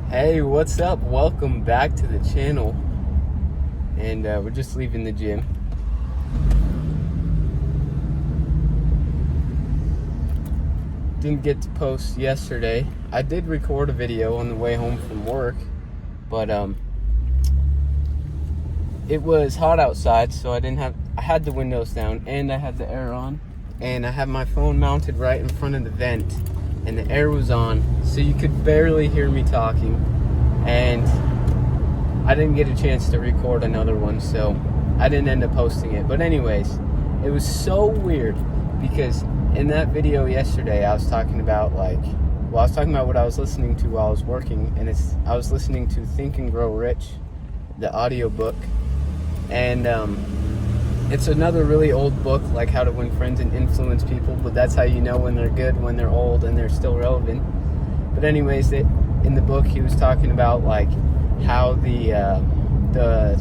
Hey, what's up? Welcome back to the channel. And we're just leaving the gym. Didn't get to post yesterday. I did record a video on the way home from work, but it was hot outside, so I had the windows down and I had the air on, and I had my phone mounted right in front of the vent, and the air was on, so you could barely hear me talking, and I didn't get a chance to record another one, so I didn't end up posting it. But anyways, it was so weird because in that video yesterday I was talking about what I was listening to while I was working, and I was listening to Think and Grow Rich, the audiobook, and it's another really old book, like How to Win Friends and Influence People, but that's how you know when they're good, when they're old and they're still relevant. But anyways, in the book he was talking about like how the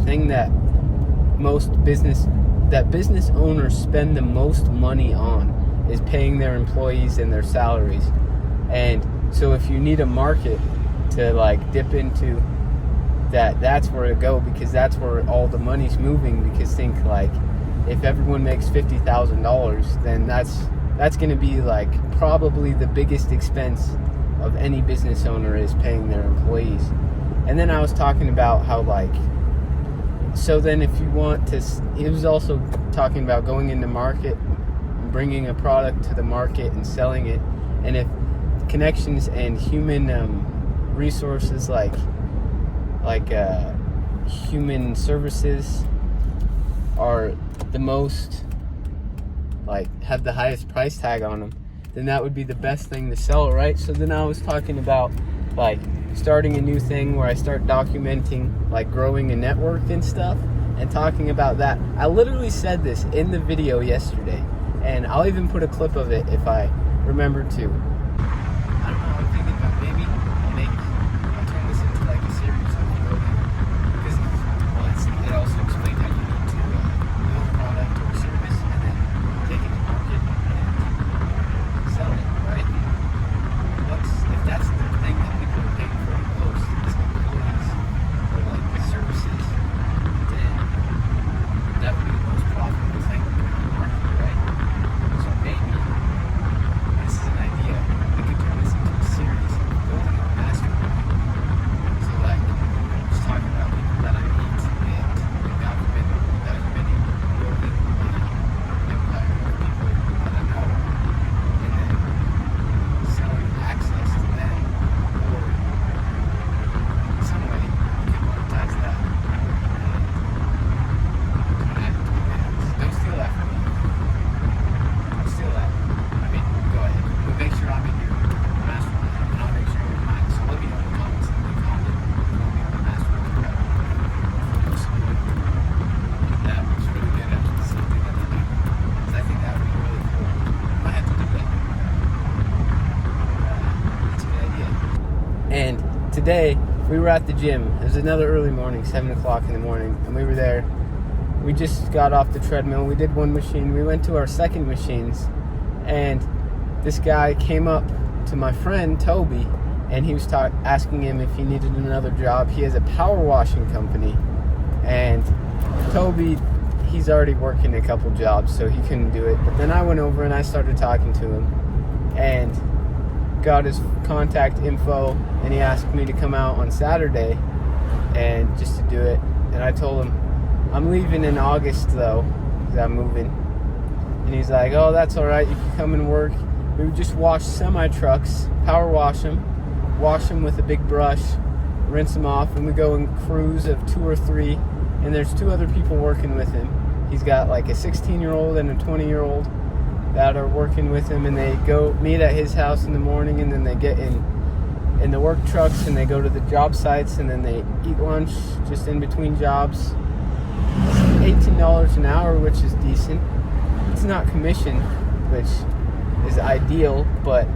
thing that business owners spend the most money on is paying their employees and their salaries. And so if you need a market to like dip into, that's where to go, because that's where all the money's moving. Because think like, if everyone makes $50,000, then that's going to be like probably the biggest expense of any business owner is paying their employees. And then I was talking about how so then if you want to, he was also talking about going into market, bringing a product to the market and selling it, and if connections and human resources like human services are the most, have the highest price tag on them, then that would be the best thing to sell, right? So then I was talking about starting a new thing where I start documenting growing a network and stuff, and talking about that. I literally said this in the video yesterday, and I'll even put a clip of it if I remember to. I don't know, I'm thinking about maybe I'll turn this into a series of because it also explained how you need to build a product or service and then take it to market and sell it, right? If that's the thing that people are paying for the most, is employees or services, then that would be the most profitable thing in the market, right? So maybe this is an idea. We could turn this into a series of building a mastermind. So just talking about people that I meet and documenting building an empire of people that I know, and then selling access to them, or some way we can monetize that. Don't steal that from me. Don't steal that. Go ahead. But make sure I'm in your mastermind, and I'll make sure you're in mine. So let me know in the comments and leave a comment if you want me in the mastermind. That was really good after the same thing that I do. Because I think that would be really cool. I might have to do that. That's a good idea. And today, we were at the gym. It was another early morning, 7 o'clock in the morning, and we were there. We just got off the treadmill. We did one machine. We went to our second machines, and this guy came up to my friend Toby, and he was asking him if he needed another job. He has a power washing company, and Toby, he's already working a couple jobs, so he couldn't do it. But then I went over and I started talking to him, and got his contact info, and he asked me to come out on Saturday and just to do it. And I told him I'm leaving in August though, because I'm moving. And he's like, oh, that's all right, you can come and work. We would just wash semi-trucks, power wash them with a big brush, rinse them off, and we go in crews of 2 or 3, and there's 2 other people working with him. He's got a 16-year-old and a 20-year-old that are working with him, and they go meet at his house in the morning, and then they get in the work trucks, and they go to the job sites, and then they eat lunch just in between jobs. It's $18 an hour, which is decent. It's not commission, which is ideal, but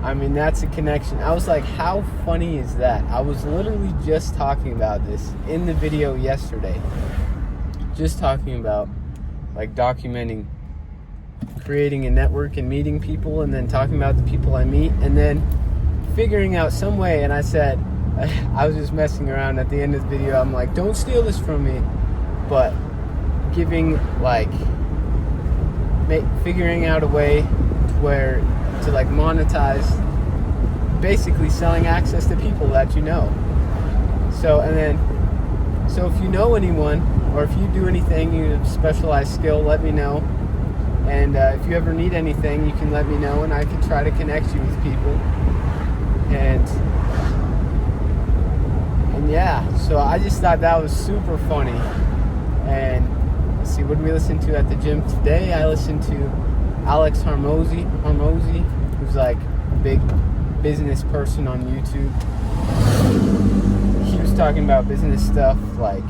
that's a connection. I was like, how funny is that? I was literally just talking about this in the video yesterday. Just talking about documenting, creating a network and meeting people, and then talking about the people I meet, and then figuring out some way. And I said, I was just messing around at the end of the video. I'm like, don't steal this from me. But giving, like, figuring out a way to like monetize, basically selling access to people that you know. So if you know anyone, or if you do anything, you have a specialized skill, let me know. And if you ever need anything, you can let me know, and I can try to connect you with people. And yeah, so I just thought that was super funny. And let's see, what did we listen to at the gym today? I listened to Alex Hormozy, who's like a big business person on YouTube. He was talking about business stuff like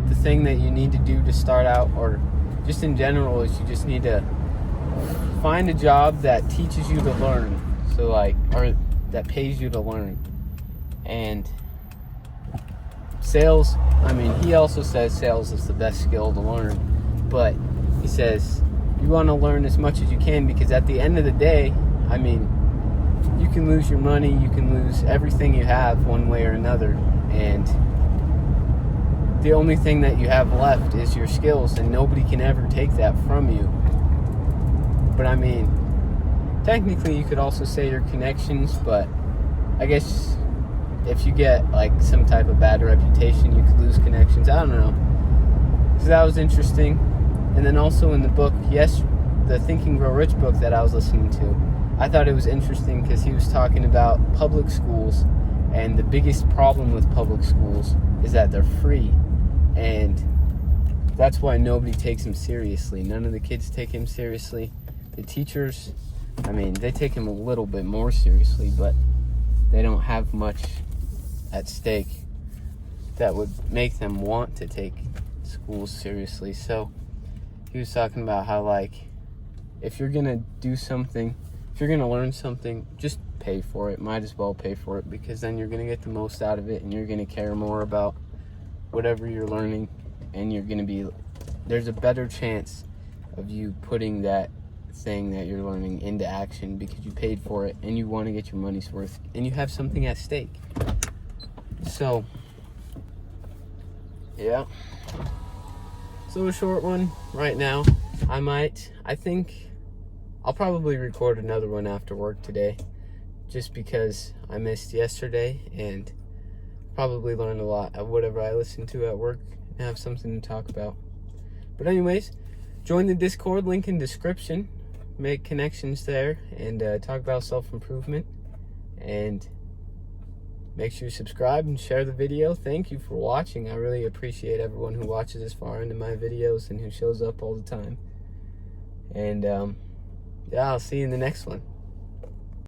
the thing that you need to do to start out, or just in general, is you just need to find a job that teaches you to learn. So like, or that pays you to learn. And sales, I mean, he also says sales is the best skill to learn, but he says you want to learn as much as you can, because at the end of the day, I mean, you can lose your money, you can lose everything you have one way or another, and the only thing that you have left is your skills, and nobody can ever take that from you. But I mean, technically you could also say your connections, but I guess if you get like some type of bad reputation, you could lose connections. I don't know. So that was interesting. And then also in the book, the Think and Grow Rich book that I was listening to, I thought it was interesting because he was talking about public schools, and the biggest problem with public schools is that they're free, and that's why nobody takes him seriously. None of the kids take him seriously. The teachers, I mean, they take him a little bit more seriously, but they don't have much at stake that would make them want to take schools seriously. So he was talking about how, like, if you're gonna do something, if you're gonna learn something, just pay for it. Might as well pay for it, because then you're gonna get the most out of it, and you're gonna care more about whatever you're learning, and there's a better chance of you putting that thing that you're learning into action because you paid for it and you want to get your money's worth and you have something at stake. So yeah, so a short one right now. I think I'll probably record another one after work today, just because I missed yesterday, and probably learned a lot of whatever I listen to at work and have something to talk about. But anyways, join the Discord, link in description. Make connections there, and talk about self-improvement, and make sure you subscribe and share the video. Thank you for watching. I really appreciate everyone who watches this far into my videos and who shows up all the time. And yeah, I'll see you in the next one.